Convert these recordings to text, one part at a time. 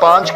5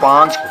5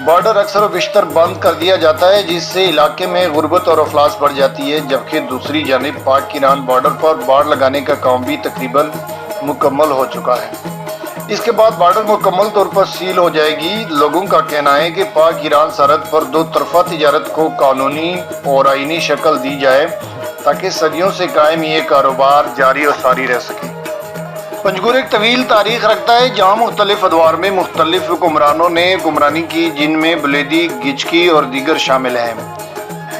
border اکثر و بیشتر بند کر دیا جاتا ہے، جس سے علاقے میں غربت اور افلاس بڑھ جاتی ہے، جبکہ دوسری جانب پاک ایران بارڈر پر باڑ لگانے کا کام بھی تقریباً مکمل ہو چکا ہے۔ اس کے بعد بارڈر مکمل طور پر سیل ہو جائے گی۔ لوگوں کا کہنا ہے کہ پاک ایران سرحد پر دو طرفہ تجارت کو قانونی اور آئینی شکل دی جائے تاکہ صدیوں سے قائم یہ کاروبار جاری و ساری رہ سکے۔ پنجگور ایک طویل تاریخ رکھتا ہے، جہاں مختلف ادوار میں مختلف حکمرانوں نے حکمرانی کی، جن میں بلیدی، گچکی اور دیگر شامل ہیں۔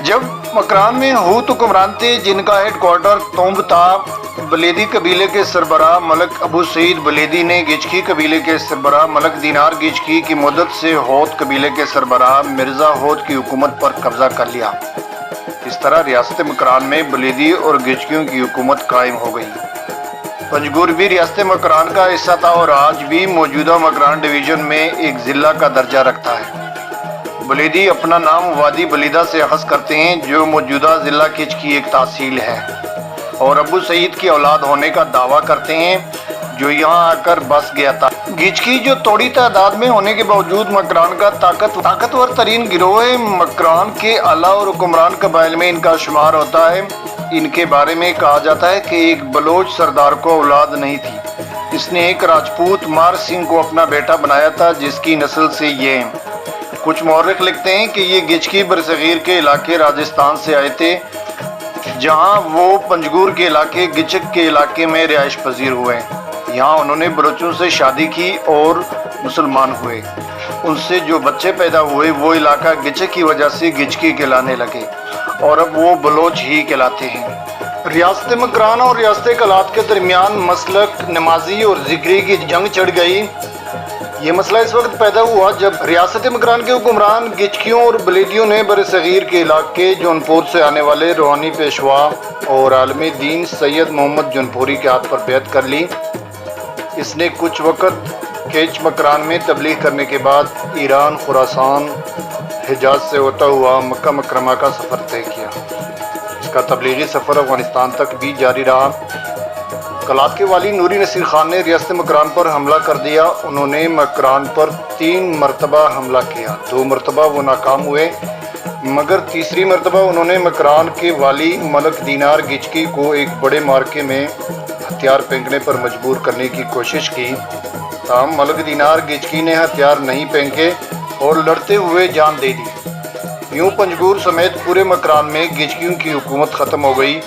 جب مکران میں ہوت حکمران تھے، جن کا ہیڈ کوارٹر تومب تھا، بلیدی قبیلے کے سربراہ ملک ابو سعید بلیدی نے گچکی قبیلے کے سربراہ ملک دینار گچکی کی مدد سے ہوت قبیلے کے سربراہ مرزا ہوت کی حکومت پر قبضہ کر لیا۔ اس طرح ریاست مکران میں بلیدی اور گچکیوں کی حکومت قائم ہو گئی۔ پنجگور بھی ریاست مکران کا حصہ تھا اور آج بھی موجودہ مکران ڈویژن میں ایک ضلع کا درجہ رکھتا ہے۔ بلیدی اپنا نام وادی بلیدہ سے اخذ کرتے ہیں، جو موجودہ ضلع کچ کی ایک تحصیل ہے، اور ابو سعید کی اولاد ہونے کا دعویٰ کرتے ہیں، جو یہاں آ کر بس گیا تھا۔ گچکی جو تھوڑی تعداد میں ہونے کے باوجود مکران کا طاقتور ترین گروہ ہے، مکران کے اعلیٰ اور حکمران قبائل میں ان کا شمار ہوتا ہے۔ ان کے بارے میں کہا جاتا ہے کہ ایک بلوچ سردار کو اولاد نہیں تھی، اس نے ایک راجپوت مار سنگھ کو اپنا بیٹا بنایا تھا، جس کی نسل سے یہ ہیں۔ کچھ مورخ لکھتے ہیں کہ یہ گچکی برصغیر کے علاقے راجستھان سے آئے تھے، جہاں وہ پنجگور کے علاقے گچک کے علاقے میں رہائش پذیر ہوئے۔ یہاں انہوں نے بلوچوں سے شادی کی اور مسلمان ہوئے۔ ان سے جو بچے پیدا ہوئے وہ علاقہ گچک کی وجہ سے گچکی کہلانے لگے، اور اب وہ بلوچ ہی کہلاتے ہیں۔ ریاست مکران اور ریاست کلات کے درمیان مسلک، نمازی اور ذکری کی جنگ چڑھ گئی۔ یہ مسئلہ اس وقت پیدا ہوا جب ریاست مکران کے حکمران گچکیوں اور بلیدیوں نے برصغیر کے علاقے جونپور سے آنے والے روحانی پیشوا اور عالم دین سید محمد جونپوری کے ہاتھ پر بیعت کر لی۔ اس نے کچھ وقت کیچ مکران میں تبلیغ کرنے کے بعد ایران، خراسان، حجاز سے ہوتا ہوا مکہ مکرمہ کا سفر طے کیا۔ اس کا تبلیغی سفر افغانستان تک بھی جاری رہا۔ کلات کے والی نوری نصیر خان نے ریاست مکران پر حملہ کر دیا۔ انہوں نے مکران پر 3 مرتبہ حملہ کیا، 2 مرتبہ وہ ناکام ہوئے، مگر تیسری مرتبہ انہوں نے مکران کے والی ملک دینار گچکی کو ایک بڑے مارکے میں ہتھیار پھینکنے پر مجبور کرنے کی کوشش کی، تاہم ملک دینار گچکی نے ہتھیار نہیں پھینکے اور لڑتے ہوئے جان دے دی۔ یوں پنجگور سمیت پورے مکران میں گچکیوں کی حکومت ختم ہو گئی۔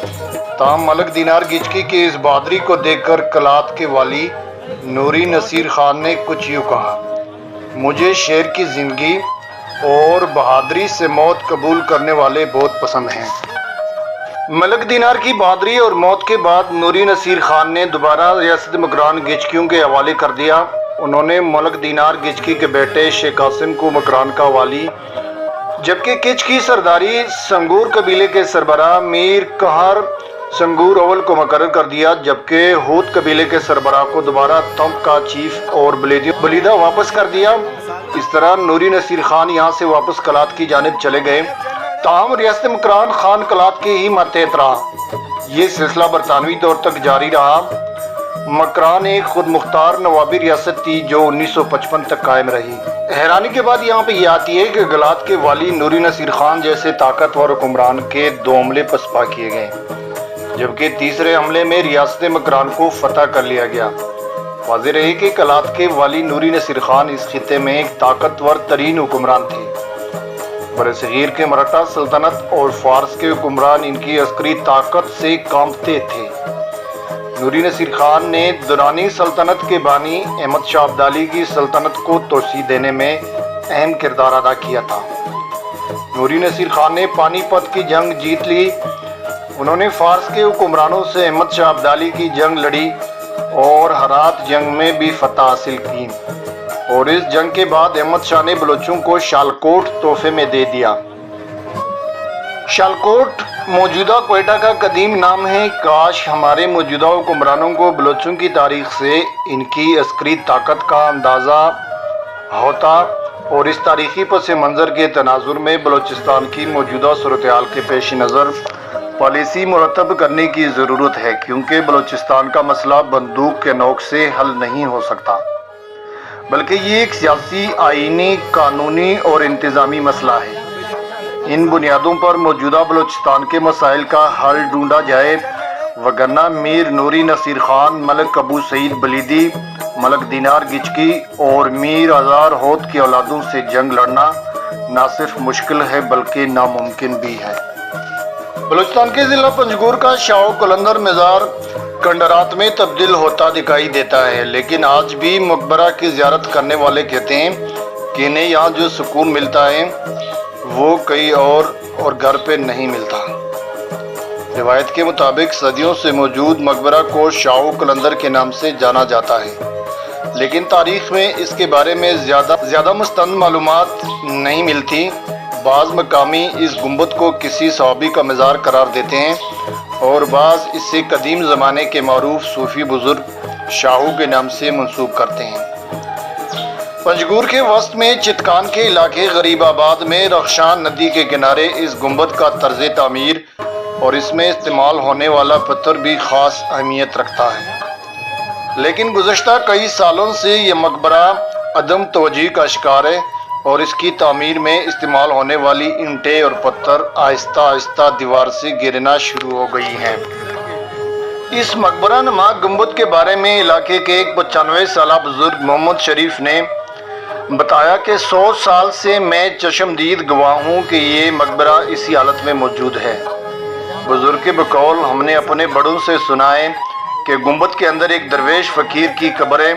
تاہم ملک دینار گچکی کی اس بہادری کو دیکھ کر کلات کے والی نوری نصیر خان نے کچھ یوں کہا: مجھے شیر کی زندگی اور بہادری سے موت قبول کرنے والے بہت پسند ہیں۔ ملک دینار کی بہادری اور موت کے بعد نوری نصیر خان نے دوبارہ ریاست مکران گچکیوں کے حوالے کر دیا۔ انہوں نے ملک دینار گچکی کے بیٹے شیخ قاسم کو مکران کا والی، جبکہ کچ کی سرداری سنگور قبیلے کے سربراہ میر قہر سنگور اول کو مقرر کر دیا، جبکہ ہوت قبیلے کے سربراہ کو دوبارہ تومب کا چیف اور بلیدہ واپس کر دیا۔ اس طرح نوری نصیر خان یہاں سے واپس کلات کی جانب چلے گئے، تاہم ریاست مکران خان کلات کے ہی ماتحت رہا۔ یہ سلسلہ برطانوی دور تک جاری رہا۔ مکران ایک خود مختار نوابی ریاست تھی جو 1955 تک قائم رہی۔ حیرانی کے بات یہاں پہ یہ آتی ہے کہ کلات کے والی نوری نصیر خان جیسے طاقتور حکمران کے 2 حملے پسپا کیے گئے، جبکہ تیسرے حملے میں ریاست مکران کو فتح کر لیا گیا۔ واضح رہے کہ کلات کے والی نوری نصیر خان اس خطے میں ایک طاقتور ترین حکمران تھے۔ برصغیر کے مراٹھا سلطنت اور فارس کے حکمران ان کی عسکری طاقت سے کانپتے تھے۔ نوری نصیر خان نے درانی سلطنت کے بانی احمد شاہ ابدالی کی سلطنت کو توسیع دینے میں اہم کردار ادا کیا تھا۔ نوری نصیر خان نے پانی پت کی جنگ جیت لی۔ انہوں نے فارس کے حکمرانوں سے احمد شاہ ابدالی کی جنگ لڑی اور ہرات جنگ میں بھی فتح حاصل کی، اور اس جنگ کے بعد احمد شاہ نے بلوچوں کو شالکوٹ تحفے میں دے دیا۔ شالکوٹ موجودہ کوئٹہ کا قدیم نام ہے۔ کاش ہمارے موجودہ حکمرانوں کو بلوچوں کی تاریخ سے ان کی عسکری طاقت کا اندازہ ہوتا، اور اس تاریخی پس منظر کے تناظر میں بلوچستان کی موجودہ صورتحال کے پیش نظر پالیسی مرتب کرنے کی ضرورت ہے، کیونکہ بلوچستان کا مسئلہ بندوق کے نوک سے حل نہیں ہو سکتا۔ بلکہ یہ ایک سیاسی، آئینی، قانونی اور انتظامی مسئلہ ہے۔ ان بنیادوں پر موجودہ بلوچستان کے مسائل کا حل ڈھونڈا جائے، وگرنہ میر نوری نصیر خان، ملک ابو سعید بلیدی، ملک دینار گچکی اور میر آزار ہود کی اولادوں سے جنگ لڑنا نہ صرف مشکل ہے بلکہ ناممکن بھی ہے۔ بلوچستان کے ضلع پنجگور کا شاہو قلندر مزار کنڈرات میں تبدیل ہوتا دکھائی دیتا ہے، لیکن آج بھی مقبرہ کی زیارت کرنے والے کہتے ہیں کہ انہیں یہاں جو سکون ملتا ہے وہ کئی اور گھر پہ نہیں ملتا۔ روایت کے مطابق صدیوں سے موجود مقبرہ کو شاہو قلندر کے نام سے جانا جاتا ہے، لیکن تاریخ میں اس کے بارے میں زیادہ مستند معلومات نہیں ملتی۔ بعض مقامی اس گنبد کو کسی صحابی کا مزار قرار دیتے ہیں اور بعض اسے قدیم زمانے کے معروف صوفی بزرگ شاہو کے نام سے منسوب کرتے ہیں۔ پنجگور کے وسط میں چتکان کے علاقے غریب آباد میں رخشان ندی کے کنارے اس گنبد کا طرز تعمیر اور اس میں استعمال ہونے والا پتھر بھی خاص اہمیت رکھتا ہے، لیکن گزشتہ کئی سالوں سے یہ مقبرہ عدم توجہی کا شکار ہے اور اس کی تعمیر میں استعمال ہونے والی اینٹیں اور پتھر آہستہ آہستہ دیوار سے گرنا شروع ہو گئی ہیں۔ اس مقبرہ نما گنبد کے بارے میں علاقے کے ایک 95 سالہ بزرگ محمد شریف نے بتایا کہ 100 سال سے میں چشمدید گواہ ہوں کہ یہ مقبرہ اسی حالت میں موجود ہے۔ بزرگ کے بقول ہم نے اپنے بڑوں سے سنا ہے کہ گنبد کے اندر ایک درویش فقیر کی قبر ہے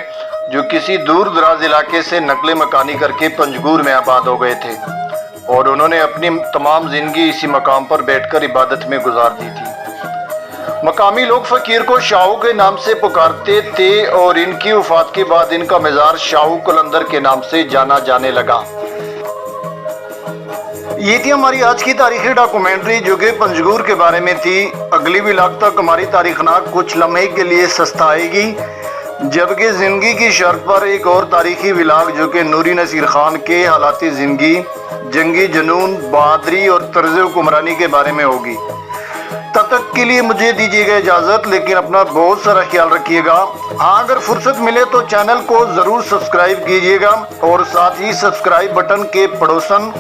جو کسی دور دراز علاقے سے نقل مکانی کر کے پنجگور میں آباد ہو گئے تھے اور انہوں نے اپنی تمام زندگی اسی مقام پر بیٹھ کر عبادت میں گزار دی تھی۔ مقامی لوگ فقیر کو شاہو کے نام سے پکارتے تھے اور ان کی وفات کے بعد ان کا مزار شاہو قلندر کے نام سے جانا جانے لگا۔ یہ تھی ہماری آج کی تاریخی ڈاکومنٹری جو کہ پنجگور کے بارے میں تھی۔ اگلی ولاگ تک ہماری تاریخ ناک کچھ لمحے کے لیے سستا آئے گی، جبکہ زندگی کی شرط پر ایک اور تاریخی ولاگ جو کہ نوری نصیر خان کے حالات زندگی، جنگی جنون، بہادری اور طرز حکمرانی کے بارے میں ہوگی۔ تب تک کے لیے مجھے دیجیے گا اجازت، لیکن اپنا بہت سارا خیال رکھیے گا۔ ہاں، اگر فرصت ملے تو چینل کو ضرور سبسکرائب کیجیے گا اور ساتھ ہی سبسکرائب بٹن کے پڑوسن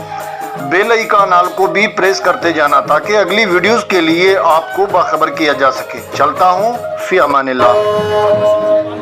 بیل آئیکن کو بھی پریس کرتے جانا تاکہ اگلی ویڈیوز کے لیے آپ کو باخبر کیا جا سکے۔ چلتا ہوں، فی امان اللہ۔